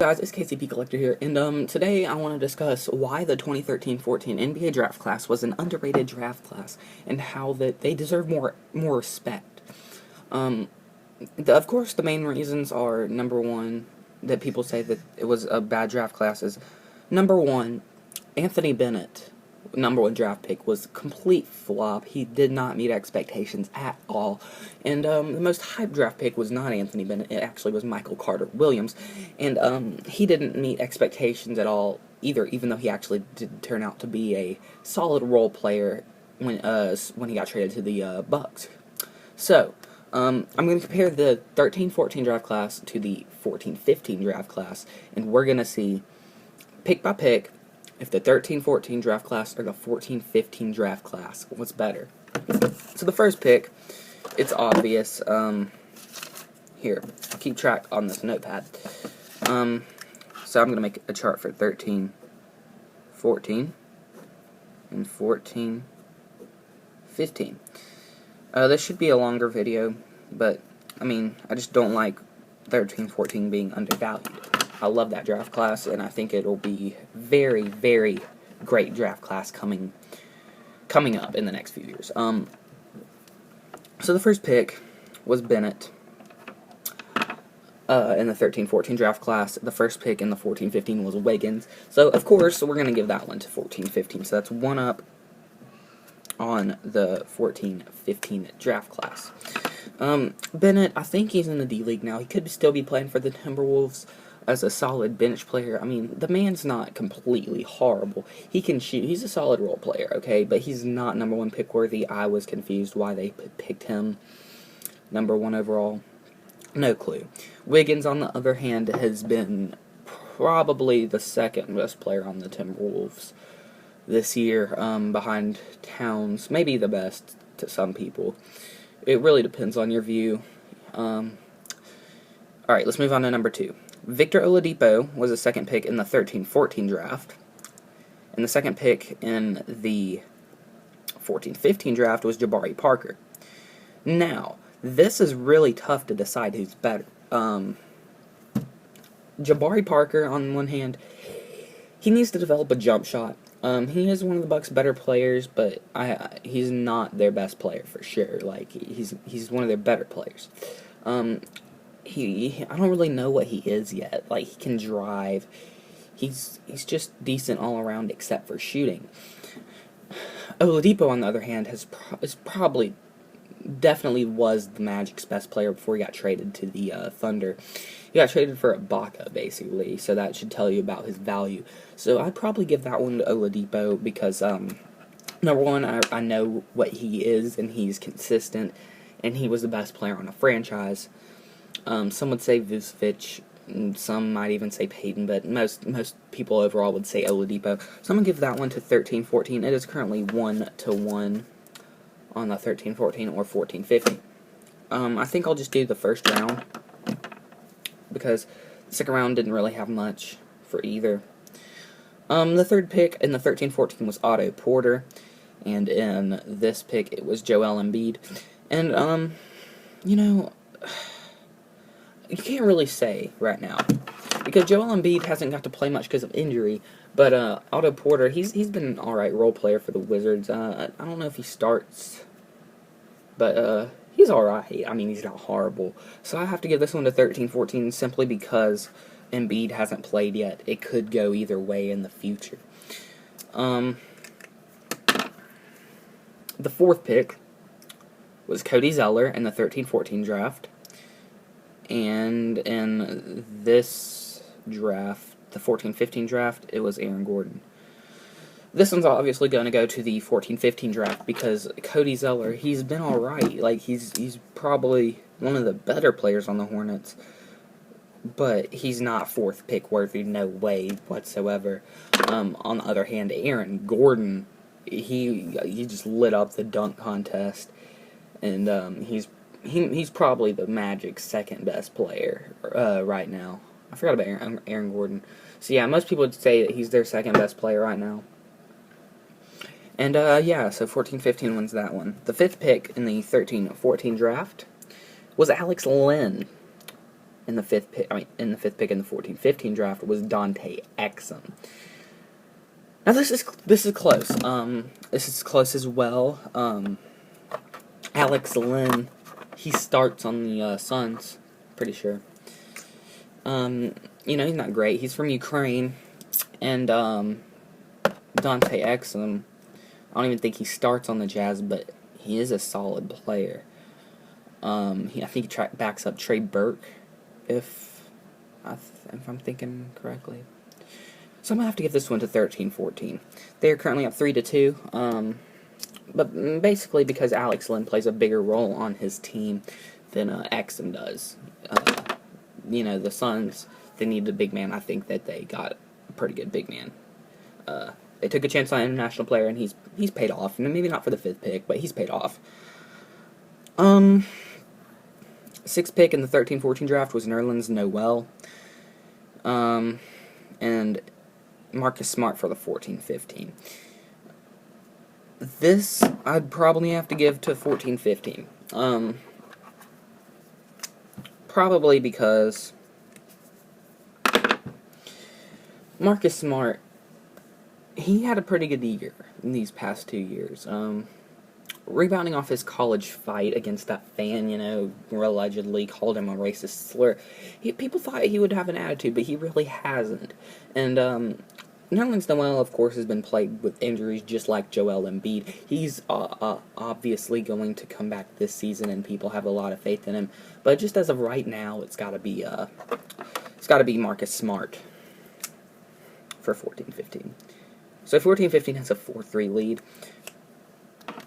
Guys, it's KCP Collector here, and today I want to discuss why the 2013-14 NBA draft class was an underrated draft class, and how that they deserve more respect. Of course, the main reasons are, number one, that people say that it was a bad draft class is, number one, Anthony Bennett, number one draft pick, was a complete flop. He did not meet expectations at all. And the most hyped draft pick was not Anthony Bennett. It actually was Michael Carter Williams. And he didn't meet expectations at all either, even though he actually did turn out to be a solid role player when he got traded to the Bucks. So, I'm going to compare the 13-14 draft class to the 14-15 draft class, and we're going to see, pick by pick, if the 13-14 draft class or the 14-15 draft class, what's better? So the first pick, it's obvious. Here, I'll keep track on this notepad. So I'm going to make a chart for 13-14 and 14-15. This should be a longer video, but, I just don't like 13-14 being undervalued. I love that draft class, and I think it'll be very, very great draft class coming up in the next few years. So the first pick was Bennett in the 13-14 draft class. The first pick in the 14-15 was Wiggins. So, of course, we're going to give that one to 14-15. So that's one up on the 14-15 draft class. Bennett, I think he's in the D-League now. He could still be playing for the Timberwolves as a solid bench player. The man's not completely horrible. He can shoot. He's a solid role player, okay? But he's not number one pick worthy. I was confused why they picked him number one overall. No clue. Wiggins, on the other hand, has been probably the second best player on the Timberwolves this year, behind Towns. Maybe the best to some people. It really depends on your view. Alright, let's move on to number two. Victor Oladipo was the second pick in the 13-14 draft. And the second pick in the 14-15 draft was Jabari Parker. Now, this is really tough to decide who's better. Jabari Parker, on one hand, he needs to develop a jump shot. He is one of the Bucks' better players, but he's not their best player for sure. Like, he's one of their better players. I don't really know what he is yet. Like, he can drive. He's just decent all around except for shooting. Oladipo, on the other hand, definitely was the Magic's best player before he got traded to the Thunder. He got traded for Ibaka, basically, so that should tell you about his value. So I'd probably give that one to Oladipo because, number one, I know what he is, and he's consistent, and he was the best player on a franchise. Some would say Vucevic, and some might even say Payton, but most people overall would say Oladipo. So I'm going to give that one to 13-14. It is currently 1-1 on the 13-14 or 14-15. I think I'll just do the first round, because the second round didn't really have much for either. The third pick in the 13-14 was Otto Porter, and in this pick it was Joel Embiid. And, you can't really say right now, because Joel Embiid hasn't got to play much because of injury, but Otto Porter, he's been an alright role player for the Wizards. I don't know if he starts, but he's alright. He's not horrible. So I have to give this one to 13-14 simply because Embiid hasn't played yet. It could go either way in the future. The fourth pick was Cody Zeller in the 13-14 draft. And in this draft, the 14-15 draft, it was Aaron Gordon. This one's obviously going to go to the 14-15 draft because Cody Zeller, he's been alright. Like, he's probably one of the better players on the Hornets, but he's not fourth pick worthy, no way whatsoever. On the other hand, Aaron Gordon, he just lit up the dunk contest, and he's probably the Magic's second best player right now. I forgot about Aaron Gordon. So yeah, most people would say that he's their second best player right now. And so 14-15 wins that one. The fifth pick in the 13-14 draft was Alex Len. in the fifth pick. In the 14-15 draft was Dante Exum. Now this is close. This is close as well. Alex Len, he starts on the Suns, pretty sure. He's not great. He's from Ukraine, and Dante Exum, I don't even think he starts on the Jazz, but he is a solid player. I think he backs up Trey Burke, if I'm thinking correctly. So I'm going to have to give this one to 13-14. They are currently up 3-2, but basically because Alex Len plays a bigger role on his team than Exum does. The Suns, they needed a big man. I think that they got a pretty good big man. They took a chance on an international player, and he's paid off. And maybe not for the 5th pick, but he's paid off. 6th pick in the 13-14 draft was Nerlens Noel. And Marcus Smart for the 14-15. This, I'd probably have to give to 14-15. Probably because Marcus Smart, he had a pretty good year in these past 2 years. Rebounding off his college fight against that fan, who allegedly called him a racist slur. People thought he would have an attitude, but he really hasn't. And Nerlens Noel, of course, has been plagued with injuries just like Joel Embiid. He's obviously going to come back this season, and people have a lot of faith in him. But just as of right now, it's got to be Marcus Smart for 14-15. So 14-15 has a 4-3 lead.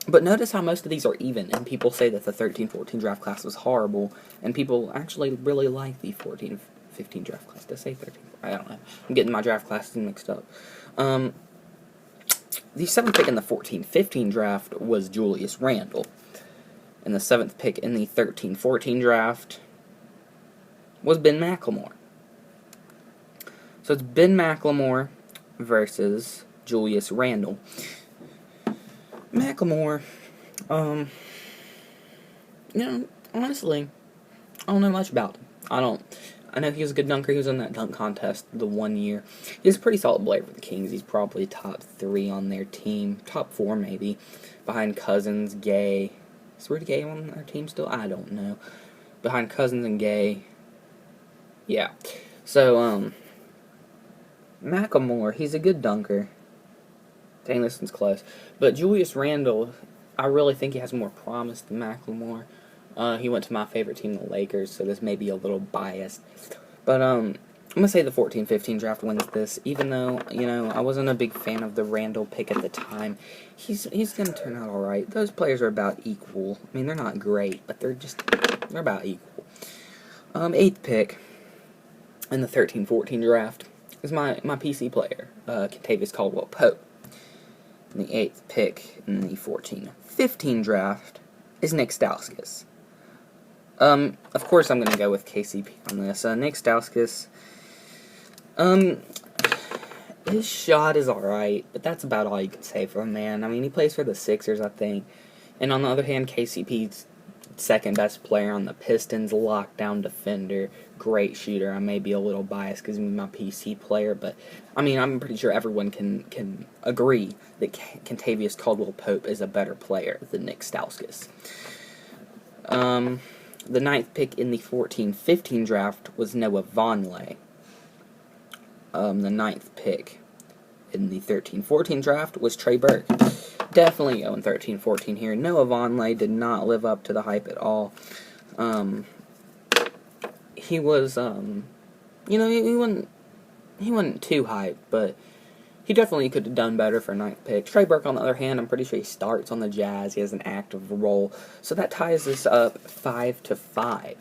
But notice how most of these are even, and people say that the 13-14 draft class was horrible, and people actually really like the 14-15 draft class. Did I say 13? I don't know. I'm getting my draft classes mixed up. The 7th pick in the 14-15 draft was Julius Randle. And the 7th pick in the 13-14 draft was Ben McLemore. So it's Ben McLemore versus Julius Randle. McLemore, honestly, I don't know much about him. I know he was a good dunker. He was in that dunk contest the one year. He's a pretty solid player for the Kings. He's probably top 3 on their team. Top 4, maybe. Behind Cousins, Gay. Is Rudy Gay on their team still? I don't know. Behind Cousins and Gay. Yeah. So, McLemore, he's a good dunker. Dang, this one's close. But Julius Randle, I really think he has more promise than McLemore. He went to my favorite team, the Lakers, so this may be a little biased. But, I'm going to say the 14-15 draft wins this, even though, I wasn't a big fan of the Randle pick at the time. He's going to turn out alright. Those players are about equal. I mean, they're not great, but they're about equal. 8th pick in the 13-14 draft is my PC player, Kentavious Caldwell-Pope. And the 8th pick in the 14-15 draft is Nick Stauskas. Of course I'm going to go with KCP on this. Nick Stauskas, his shot is alright, but that's about all you can say for him, man. I mean, he plays for the Sixers, I think. And on the other hand, KCP's second best player on the Pistons, lockdown defender, great shooter. I may be a little biased because he's my PC player, but I mean, I'm pretty sure everyone can agree that Kentavious Caldwell-Pope is a better player than Nick Stauskas. The 9th pick in the 14-15 draft was Noah Vonleh. The 9th pick in the 13-14 draft was Trey Burke. Definitely going 13-14 here. Noah Vonleh did not live up to the hype at all. He was, he wasn't too hyped, but he definitely could have done better for 9th pick. Trey Burke, on the other hand, I'm pretty sure he starts on the Jazz. He has an active role. So that ties this up 5-5.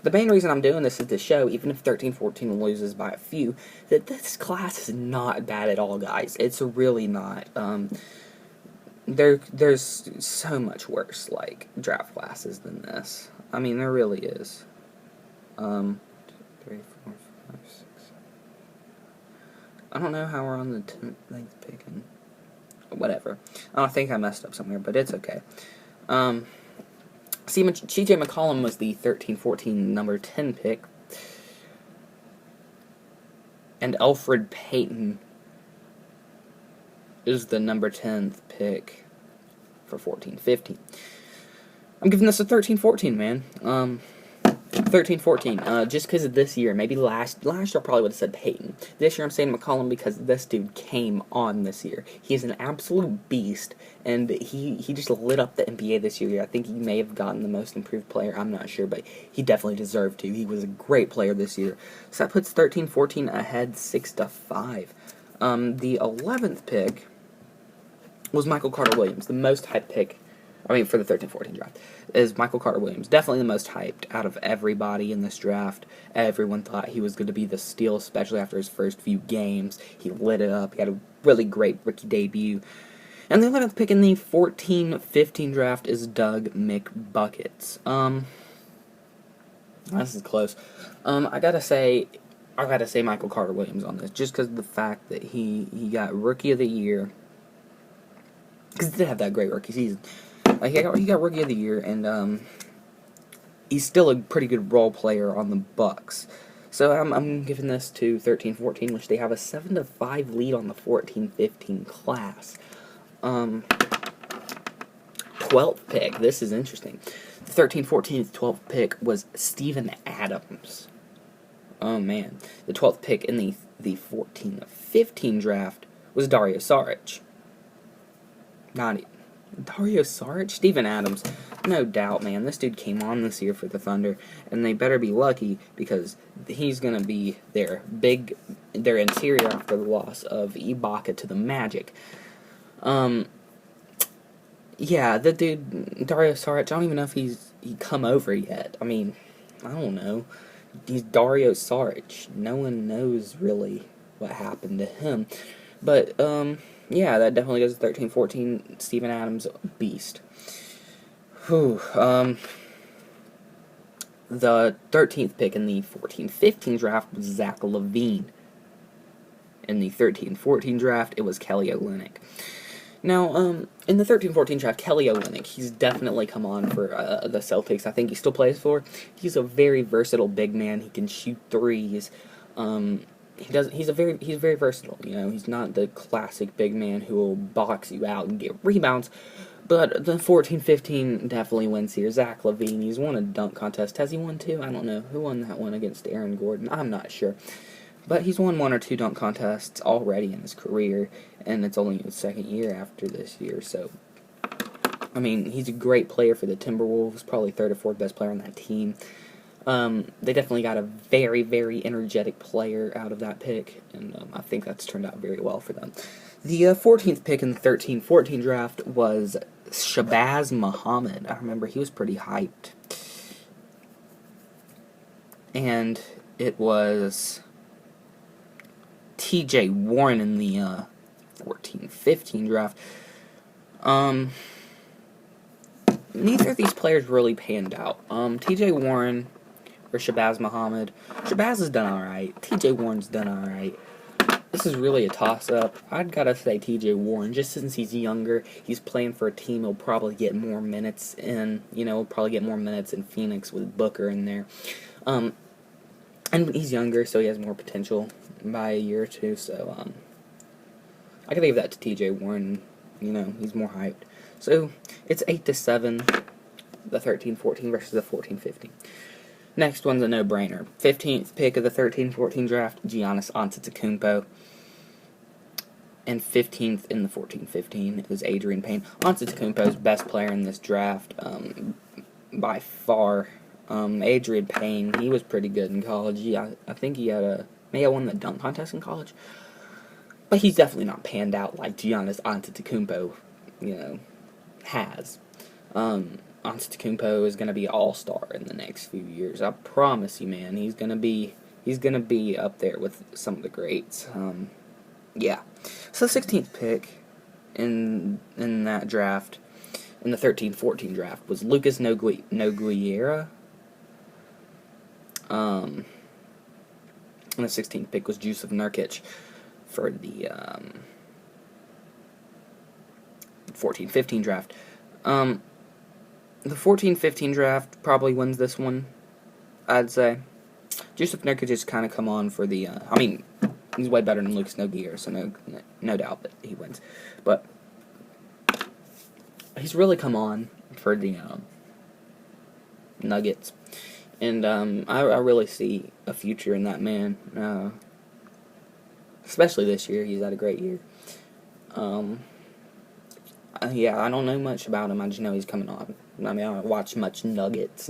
The main reason I'm doing this is to show, even if 13-14 loses by a few, that this class is not bad at all, guys. It's really not. There's so much worse, draft classes than this. I mean, there really is. 3, 4, 5, 6. I don't know how we're on the 10th pick. Whatever. I don't think I messed up somewhere, but it's okay. CJ McCollum was the 13-14 number 10 pick, and Elfrid Payton is the number 10th pick for 14-15. I'm giving this a 13-14, man. 13-14. Just because of this year. Maybe last year I probably would have said Peyton. This year I'm saying McCollum because this dude came on this year. He's an absolute beast, and he just lit up the NBA this year. I think he may have gotten the most improved player. I'm not sure, but he definitely deserved to. He was a great player this year. So that puts 13-14 ahead 6-5. The 11th pick was Michael Carter Williams, the most hyped pick. For the 13-14 draft, is Michael Carter Williams. Definitely the most hyped out of everybody in this draft. Everyone thought he was going to be the steal, especially after his first few games. He lit it up. He had a really great rookie debut. And the 11th pick in the 14-15 draft is Doug McBuckets. This is close. I gotta say Michael Carter Williams on this, just because of the fact that he got Rookie of the Year. Because he did have that great rookie season. He got Rookie of the Year, and he's still a pretty good role player on the Bucks. So I'm giving this to 13-14, which they have a 7-5 lead on the 14-15 class. 12th pick. This is interesting. The 13-14 12th pick was Steven Adams. Oh man, the 12th pick in the 14-15 draft was Dario Saric. Dario Saric? Steven Adams. No doubt, man. This dude came on this year for the Thunder, and they better be lucky because he's going to be their interior after the loss of Ibaka to the Magic. Yeah, the dude, Dario Saric, I don't even know if he come over yet. I don't know. He's Dario Saric. No one knows really what happened to him. But, yeah, that definitely goes to 13-14, Steven Adams, beast. Whew, the 13th pick in the 14-15 draft was Zach LaVine. In the 13-14 draft, it was Kelly Olynyk. Now, in the 13-14 draft, Kelly Olynyk, he's definitely come on for the Celtics. I think he still plays for. He's a very versatile big man. He can shoot threes. He's very versatile. He's not the classic big man who will box you out and get rebounds. But the 14-15 definitely wins here. Zach LaVine, he's won a dunk contest. Has he won two? I don't know. Who won that one against Aaron Gordon? I'm not sure. But he's won 1 or 2 dunk contests already in his career, and it's only his second year after this year. So, he's a great player for the Timberwolves, probably 3rd or 4th best player on that team. They definitely got a very, very energetic player out of that pick, and I think that's turned out very well for them. The 14th pick in the 13-14 draft was Shabazz Muhammad. I remember he was pretty hyped. And it was TJ Warren in the 14-15 draft. Neither of these players really panned out. TJ Warren or Shabazz Muhammad. Shabazz has done alright. TJ Warren's done alright. This is really a toss-up. I'd gotta say TJ Warren, just since he's younger, he's playing for a team he'll probably get more minutes in. Probably get more minutes in Phoenix with Booker in there. And he's younger, so he has more potential by a year or two, so, I gotta give that to TJ Warren. He's more hyped. So, it's 8-7, the 13-14 versus the 14-15. Next one's a no-brainer. 15th pick of the 13-14 draft, Giannis Antetokounmpo. And 15th in the 14-15 is Adrian Payne. Antetokounmpo's best player in this draft, by far. Adrian Payne, he was pretty good in college. I think he may have won the dunk contest in college. But he's definitely not panned out like Giannis Antetokounmpo, has. Antetokounmpo is going to be all-star in the next few years. I promise you, man. He's going to be up there with some of the greats. Yeah. So the 16th pick in that draft, in the 13-14 draft, was Lucas Nogueira. And the 16th pick was Jusuf Nurkic for the 14-15 draft. The 14-15 draft probably wins this one, I'd say. Jusuf Nurkic just kind of come on for the. I mean, he's way better than Lucas Nogueira, so no doubt that he wins. But he's really come on for the Nuggets, and I really see a future in that man. Especially this year, he's had a great year. Yeah, I don't know much about him. I just know he's coming on. I mean, I don't watch much Nuggets,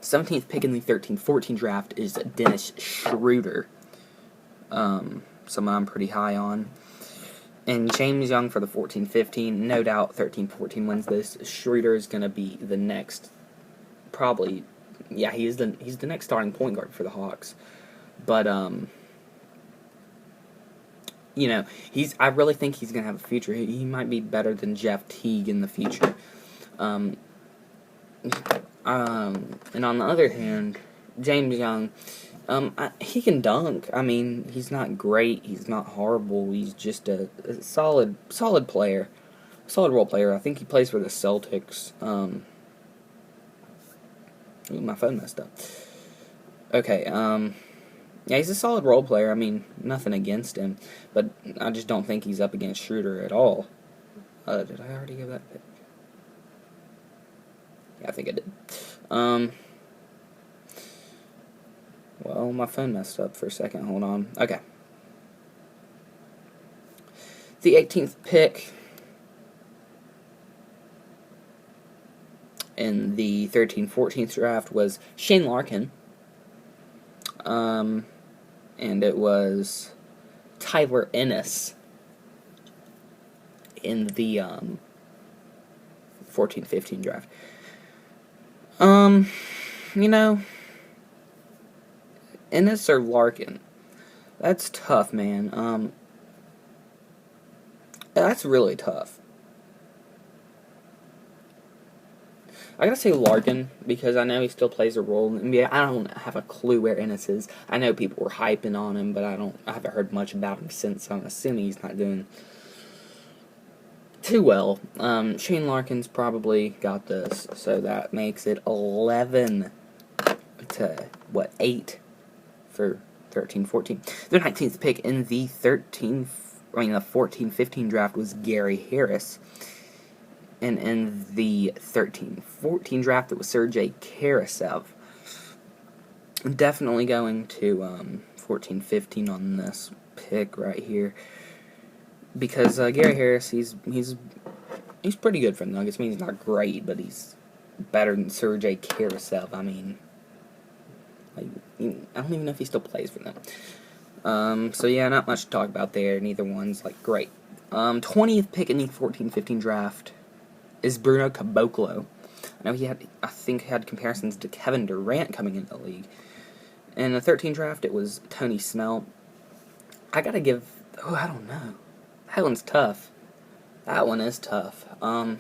17th pick in the 13-14 draft is Dennis Schroeder. Someone I'm pretty high on. And James Young for the 14-15. No doubt 13-14 wins this. Schroeder is going to be the next, probably, yeah, he's the next starting point guard for the Hawks. But, I really think he's going to have a future. He might be better than Jeff Teague in the future. And on the other hand, James Young, he can dunk. I mean, he's not great. He's not horrible. He's just a solid player. Solid role player. I think he plays for the Celtics. Ooh, my phone messed up. Okay, yeah, he's a solid role player. I mean, nothing against him, but I just don't think he's up against Schroeder at all. Did I already give that pick? Yeah, I think I did. Well, my phone messed up for a second. Hold on. Okay. The 18th pick in the 13-14 draft was Shane Larkin. And it was Tyler Ennis in the 14-15 draft. Ennis or Larkin? That's tough, man. That's really tough. I gotta say Larkin, because I know he still plays a role in the NBA. I don't have a clue where Ennis is. I know people were hyping on him, but I haven't heard much about him since. So I'm assuming he's not doing too well. Shane Larkin's probably got this, so that makes it 11 to 8 for 13-14. The 19th pick in the 14-15 draft was Gary Harris. And in the 13-14 draft, it was Sergei Karasev. I'm definitely going to 14-15 on this pick right here, because Gary Harris, he's pretty good for the Nuggets. I mean, he's not great, but he's better than Sergei Karasev. I mean, I don't even know if he still plays for them. So yeah, not much to talk about there. Neither one's great. 20th pick in the 14-15 draft is Bruno Caboclo. I know he had comparisons to Kevin Durant coming into the league. In the 13 draft, it was Tony Snell. I don't know. That one's tough. That one is tough. I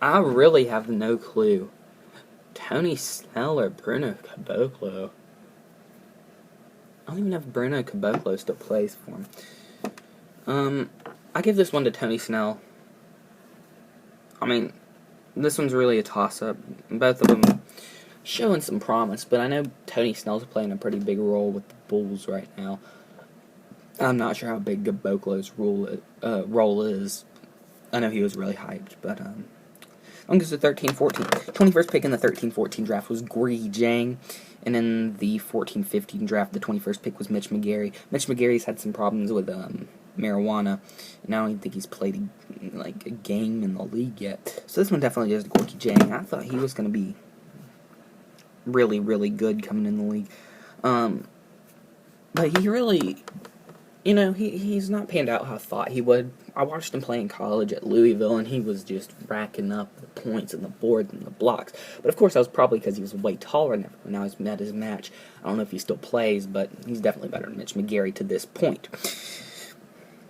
really have no clue. Tony Snell or Bruno Caboclo? I don't even know if Bruno Caboclo still plays for him. I give this one to Tony Snell. I mean, this one's really a toss-up. Both of them showing some promise, but I know Tony Snell's playing a pretty big role with the Bulls right now. I'm not sure how big Caboclo's role is. I know he was really hyped, but I'm going to 13-14. 21st pick in the 13-14 draft was Gorgui Dieng. And in the 14-15 draft, the 21st pick was Mitch McGary. Mitch McGary's had some problems with marijuana, and I don't even think he's played a game in the league yet. So this one definitely is Gorgui Dieng. I thought he was going to be really, really good coming in the league. But he really, he's not panned out how I thought he would. I watched him play in college at Louisville, and he was just racking up the points and the boards and the blocks. But of course, that was probably because he was way taller than everyone. Now he's met his match. I don't know if he still plays, but he's definitely better than Mitch McGary to this point.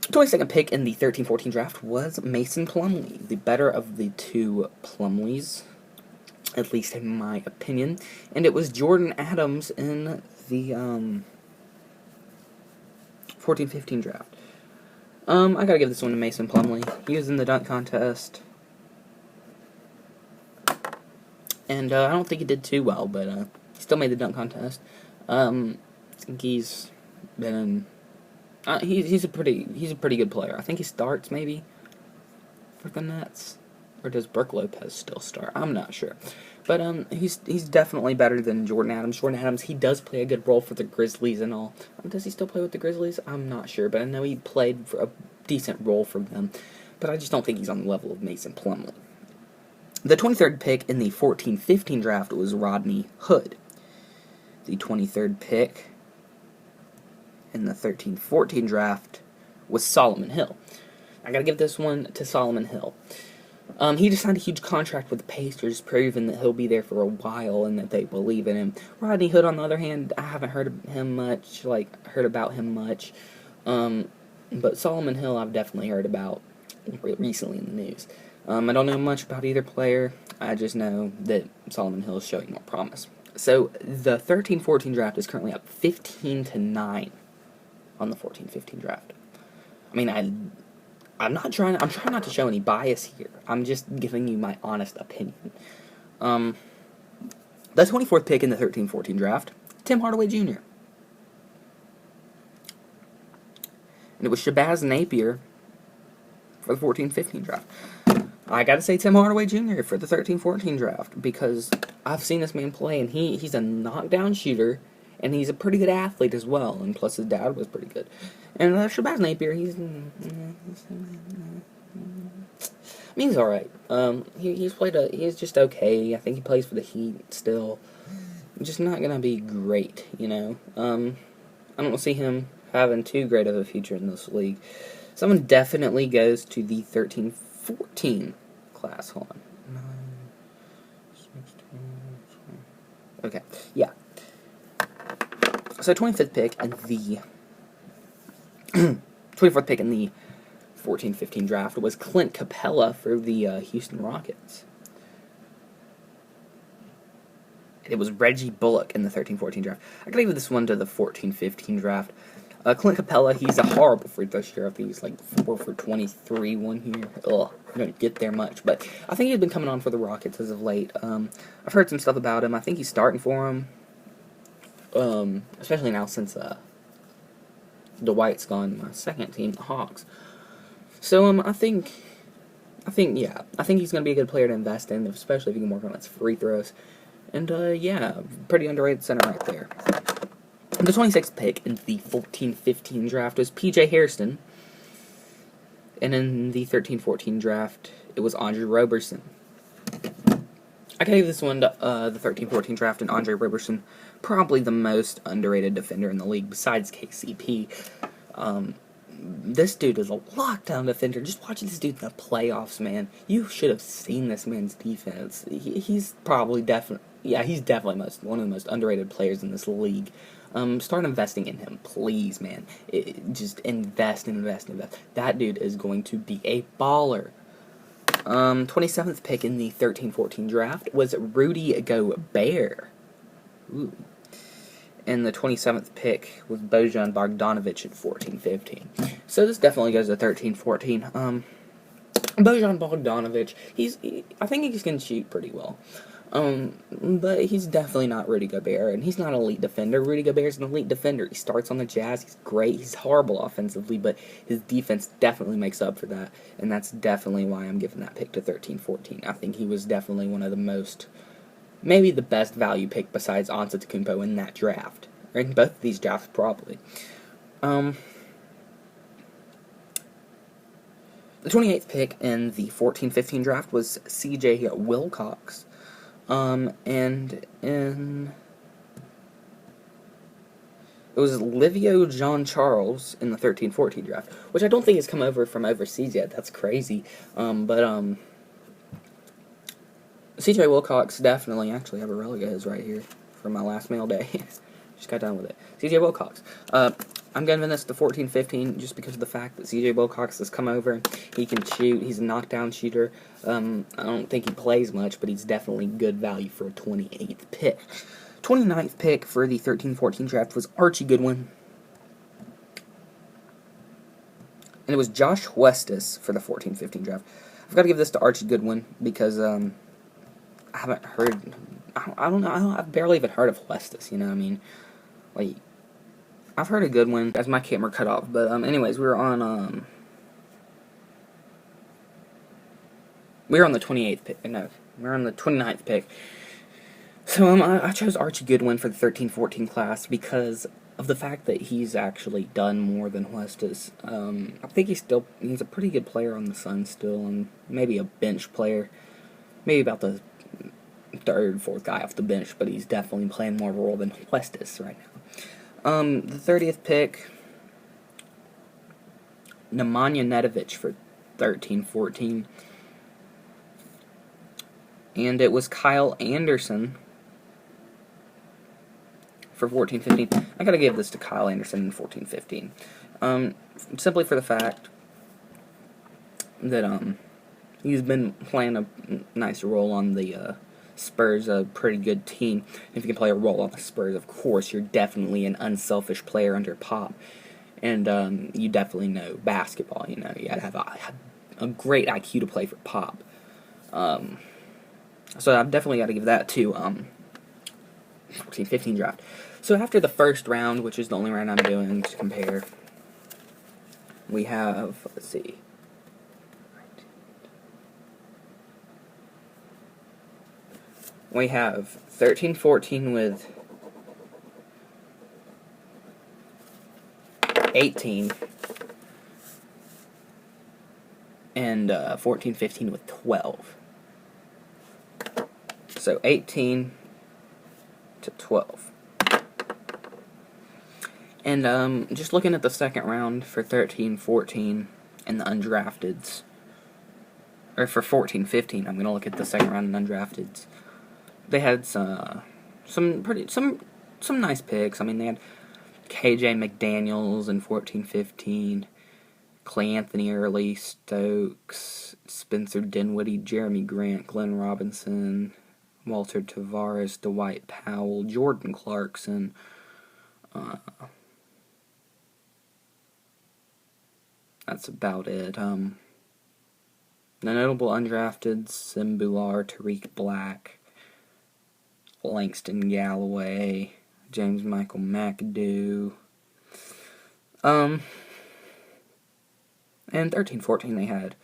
22nd pick in the 13-14 draft was Mason Plumlee, the better of the two Plumlees, at least in my opinion. And it was Jordan Adams in the 14-15 draft. I gotta give this one to Mason Plumlee. He was in the dunk contest. And I don't think he did too well, but he still made the dunk contest. I think he's been he's a pretty good player. I think he starts maybe for the Nets, or does Brook Lopez still start? I'm not sure, but he's definitely better than Jordan Adams. Jordan Adams, he does play a good role for the Grizzlies and all. Does he still play with the Grizzlies? I'm not sure, but I know he played for a decent role for them. But I just don't think he's on the level of Mason Plumlee. The 23rd pick in the 14-15 draft was Rodney Hood. The 23rd pick in the 13-14 draft was Solomon Hill. I gotta give this one to Solomon Hill. He just signed a huge contract with the Pacers, proving that he'll be there for a while and that they believe in him. Rodney Hood, on the other hand, I haven't heard about him much. But Solomon Hill, I've definitely heard about recently in the news. I don't know much about either player. I just know that Solomon Hill is showing more promise. So the 13-14 draft is currently up 15-9 on the 14-15 draft. I mean, I'm trying not to show any bias here. I'm just giving you my honest opinion. The 24th pick in the 13-14 draft, Tim Hardaway Jr. And it was Shabazz Napier for the 14-15 draft. I gotta say Tim Hardaway Jr. for the 13-14 draft, because I've seen this man play, and he's a knockdown shooter, and he's a pretty good athlete as well, and plus his dad was pretty good. And Shabazz Napier, he's alright. He's just okay. I think he plays for the Heat still. Just not gonna be great, you know. I don't see him having too great of a future in this league. Someone definitely goes to the 13-14 class. Hold on. 9, 16, okay, yeah. So 25th pick in the 24th pick in the 14-15 draft was Clint Capella for the Houston Rockets. It was Reggie Bullock in the 13-14 draft. I gotta give this one to the 14-15 draft. Clint Capella, he's a horrible free throw shooter. I think he's like 4 for 23 one year. Ugh, I don't get there much. But I think he's been coming on for the Rockets as of late. I've heard some stuff about him. I think he's starting for him. Especially now since Dwight's gone, my second team, the Hawks. So, I think he's going to be a good player to invest in, especially if he can work on his free throws. And, yeah, pretty underrated center right there. The 26th pick in the 14-15 draft was P.J. Hairston. And in the 13-14 draft, it was Andre Roberson. I gave this one to the 13-14 draft, and Andre Roberson, probably the most underrated defender in the league besides KCP. This dude is a lockdown defender. Just watching this dude in the playoffs, man. You should have seen this man's defense. He's definitely one of the most underrated players in this league. Start investing in him, please, man. Just invest. That dude is going to be a baller. 27th pick in the 13-14 draft was Rudy Gobert. Ooh. And the 27th pick was Bojan Bogdanovic at 14-15. So this definitely goes to 13-14. Bojan Bogdanovic, I think he can shoot pretty well. But he's definitely not Rudy Gobert, and he's not an elite defender. Rudy Gobert's an elite defender. He starts on the Jazz, he's great, he's horrible offensively, but his defense definitely makes up for that, and that's definitely why I'm giving that pick to 13-14. I think he was definitely one of the most, maybe the best value pick besides Antetokounmpo in that draft, or in both of these drafts probably. The 28th pick in the 14-15 draft was C.J. Wilcox. And it was Livio John Charles in the 13-14 draft, which I don't think has come over from overseas yet. That's crazy. But C.J. Wilcox definitely, actually have a relic of his right here from my last mail day. Just got done with it. C.J. Wilcox. I'm giving this to 14-15 just because of the fact that C.J. Wilcox has come over. He can shoot. He's a knockdown shooter. I don't think he plays much, but he's definitely good value for a 28th pick. 29th pick for the 13-14 draft was Archie Goodwin. And it was Josh Westis for the 14-15 draft. I've got to give this to Archie Goodwin because I haven't heard. I don't know. I've barely even heard of Westis. You know, what I mean, like I've heard of Goodwin as my camera cut off. But anyways, we were on the 28th pick. No, we were on the 29th pick. So I chose Archie Goodwin for the 13-14 class because of the fact that he's actually done more than Westis. I think he's a pretty good player on the Suns still, and maybe a bench player, maybe about the third, fourth guy off the bench, but he's definitely playing more of a role than Westis right now. The 30th pick, Nemanja Nedovic for 13-14, and it was Kyle Anderson for 14-15. I gotta give this to Kyle Anderson in 14-15. Simply for the fact that he's been playing a nice role on the Spurs, a pretty good team. If you can play a role on the Spurs, of course, you're definitely an unselfish player under Pop. And you definitely know basketball, you know. You gotta have a great IQ to play for Pop. So I've definitely got to give that to 14-15 draft. So after the first round, which is the only round I'm doing to compare, we have, let's see, we have 13-14 with 18, and 14-15 with 12. So 18 to 12. And just looking at the second round for 13-14 and the undrafteds, or for 14-15, I'm gonna look at the second round and undrafteds. They had some nice picks. I mean, they had KJ McDaniels in 14-15, Clay Anthony Early, Stokes, Spencer Dinwiddie, Jeremy Grant, Glenn Robinson, Walter Tavares, Dwight Powell, Jordan Clarkson, that's about it. The notable undrafteds: Simbular, Tariq Black, Langston Galloway, James Michael McAdoo. And 13-14 they had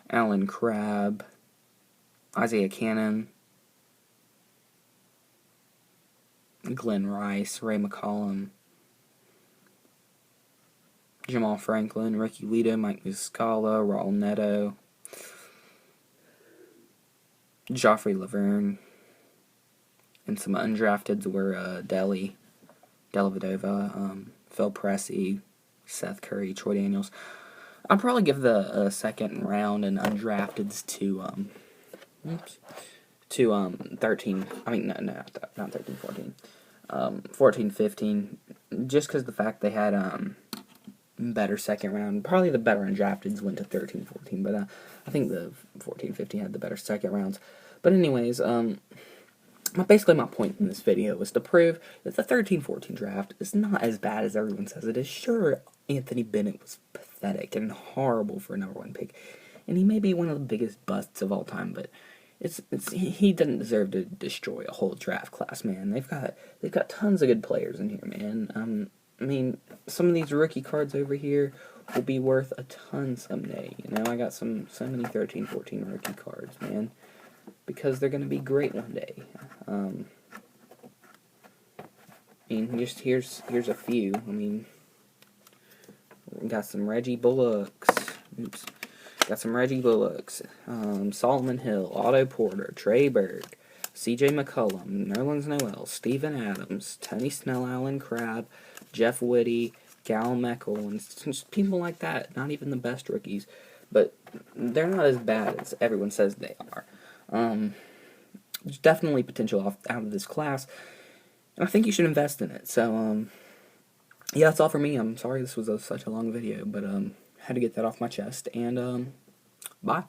Alan Crabb, Isaiah Cannon, Glenn Rice, Ray McCollum, Jamal Franklin, Ricky Lito, Mike Muscala, Raul Neto, Joffrey Laverne, and some undrafteds were Deli Dellavedova, Phil Pressey, Seth Curry, Troy Daniels. I'll probably give the second round and undrafteds to 13. I mean, no, not 13-14. 14-15, just because the fact they had better second round. Probably the better undrafteds went to 13-14, but I think the 14-15 had the better second rounds. But anyways, basically my point in this video was to prove that the 13-14 draft is not as bad as everyone says it is. Sure, Anthony Bennett was pathetic and horrible for a number one pick, and he may be one of the biggest busts of all time, but he doesn't deserve to destroy a whole draft class, man. They've got tons of good players in here, man. I mean, some of these rookie cards over here will be worth a ton someday. You know, I got so many 13-14 rookie cards, man, because they're gonna be great one day. I mean, just here's a few. I mean, we got some Reggie Bullocks. Oops. Got some Reggie Bullocks, Solomon Hill, Otto Porter, Trey Burke, C.J. McCollum, Nerlens Noel, Steven Adams, Tony Snell, Alan Crabb, Jeff Whitty, Gal Meckel, and just people like that. Not even the best rookies, but they're not as bad as everyone says they are. There's definitely potential out of this class, and I think you should invest in it. So, yeah, that's all for me. I'm sorry this was such a long video, but had to get that off my chest, and bye.